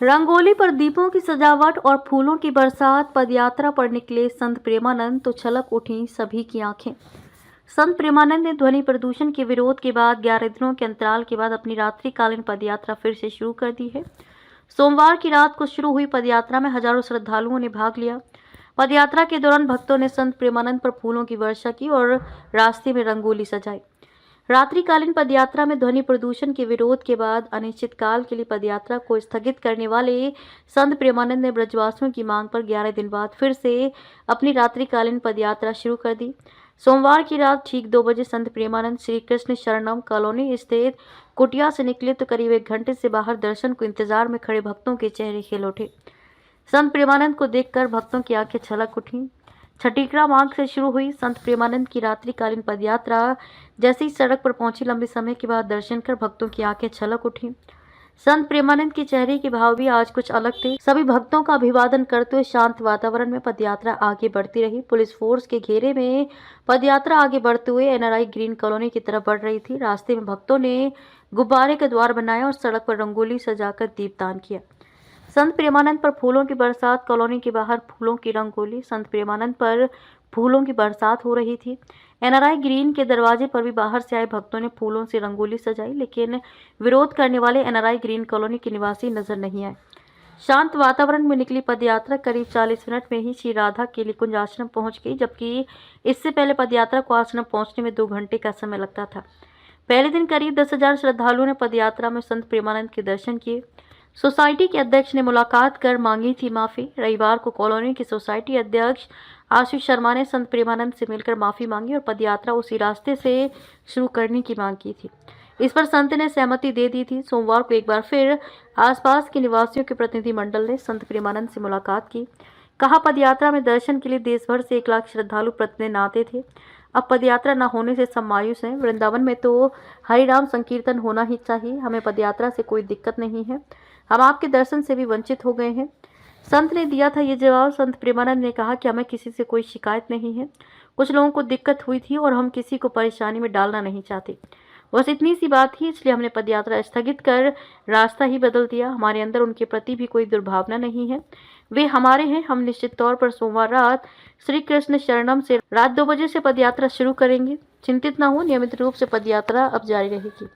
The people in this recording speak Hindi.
रंगोली पर दीपों की सजावट और फूलों की बरसात, पदयात्रा पर निकले संत प्रेमानंद तो छलक उठी सभी की आंखें। संत प्रेमानंद ने ध्वनि प्रदूषण के विरोध के बाद 11 दिनों के अंतराल के बाद अपनी रात्रिकालीन पदयात्रा फिर से शुरू कर दी है। सोमवार की रात को शुरू हुई पदयात्रा में हजारों श्रद्धालुओं ने भाग लिया। पदयात्रा के दौरान भक्तों ने संत प्रेमानंद पर फूलों की वर्षा की और रास्ते में रंगोली सजाई। रात्रिकालीन पदयात्रा में ध्वनि प्रदूषण के विरोध के बाद अनिश्चितकाल के लिए पदयात्रा को स्थगित करने वाले संत प्रेमानंद ने ब्रजवासियों की मांग पर 11 दिन बाद फिर से अपनी रात्रिकालीन पदयात्रा शुरू कर दी। सोमवार की रात ठीक 2 बजे संत प्रेमानंद श्री कृष्ण शरणम कॉलोनी स्थित कुटिया से निकले तो करीब 1 घंटे से बाहर दर्शन को इंतजार में खड़े भक्तों के चेहरे खिल उठे। संत प्रेमानंद को देखकर भक्तों की आंखें छलक उठी। छठीकरा मार्ग से शुरू हुई संत प्रेमानंद की रात्रिकालीन पदयात्रा जैसे ही सड़क पर पहुंची, लंबे समय के बाद दर्शन कर भक्तों की आंखें छलक उठी। संत प्रेमानंद के चेहरे के भाव भी आज कुछ अलग थे। सभी भक्तों का अभिवादन करते हुए शांत वातावरण में पदयात्रा आगे बढ़ती रही। पुलिस फोर्स के घेरे में पदयात्रा आगे बढ़ते हुए एनआरआई ग्रीन कॉलोनी की तरफ बढ़ रही थी। रास्ते में भक्तों ने गुब्बारे का द्वार बनाया और सड़क पर रंगोली सजाकर दीपदान किया। संत प्रेमानंद पर फूलों की बरसात, कॉलोनी के बाहर फूलों की रंगोली। संत प्रेमानंद पर फूलों की बरसात हो रही थी। एनआरआई ग्रीन के दरवाजे पर भी बाहर से आए भक्तों ने फूलों से रंगोली सजाई, लेकिन विरोध करने वाले एनआरआई ग्रीन कॉलोनी के निवासी नजर नहीं आए। शांत वातावरण में निकली पदयात्रा करीब 40 मिनट में ही श्री राधा केली कुंज आश्रम पहुंच गई, जबकि इससे पहले पदयात्रा को आश्रम पहुंचने में 2 घंटे का समय लगता था। पहले दिन करीब 10,000 श्रद्धालुओं ने पदयात्रा में संत प्रेमानंद के दर्शन किए। सोसाइटी के अध्यक्ष ने मुलाकात कर मांगी थी माफी। रविवार को कॉलोनी के सोसाइटी अध्यक्ष आशीष शर्मा ने संत प्रेमानंद से मिलकर माफी मांगी और पदयात्रा उसी रास्ते से शुरू करने की मांग की थी। इस पर संत ने सहमति दे दी थी। सोमवार को एक बार फिर आसपास के निवासियों के प्रतिनिधिमंडल ने संत प्रेमानंद से मुलाकात की। कहा, पदयात्रा में दर्शन के लिए देश भर से 1 लाख श्रद्धालु प्रतिदिन आते थे। अब पदयात्रा न होने से सब मायूस हैं। वृंदावन में तो हरिनाम संकीर्तन होना ही चाहिए। हमें पदयात्रा से कोई दिक्कत नहीं है। हम आपके दर्शन से भी वंचित हो गए हैं। संत ने दिया था ये जवाब। संत प्रेमानंद ने कहा कि हमें किसी से कोई शिकायत नहीं है। कुछ लोगों को दिक्कत हुई थी और हम किसी को परेशानी में डालना नहीं चाहते। बस इतनी सी बात थी, इसलिए हमने पदयात्रा स्थगित कर रास्ता ही बदल दिया। हमारे अंदर उनके प्रति भी कोई दुर्भावना नहीं है। वे हमारे हैं। हम निश्चित तौर पर सोमवार रात श्री कृष्ण शरणम से रात 2 बजे से पदयात्रा शुरू करेंगे। चिंतित न हो, नियमित रूप से पदयात्रा अब जारी रहेगी।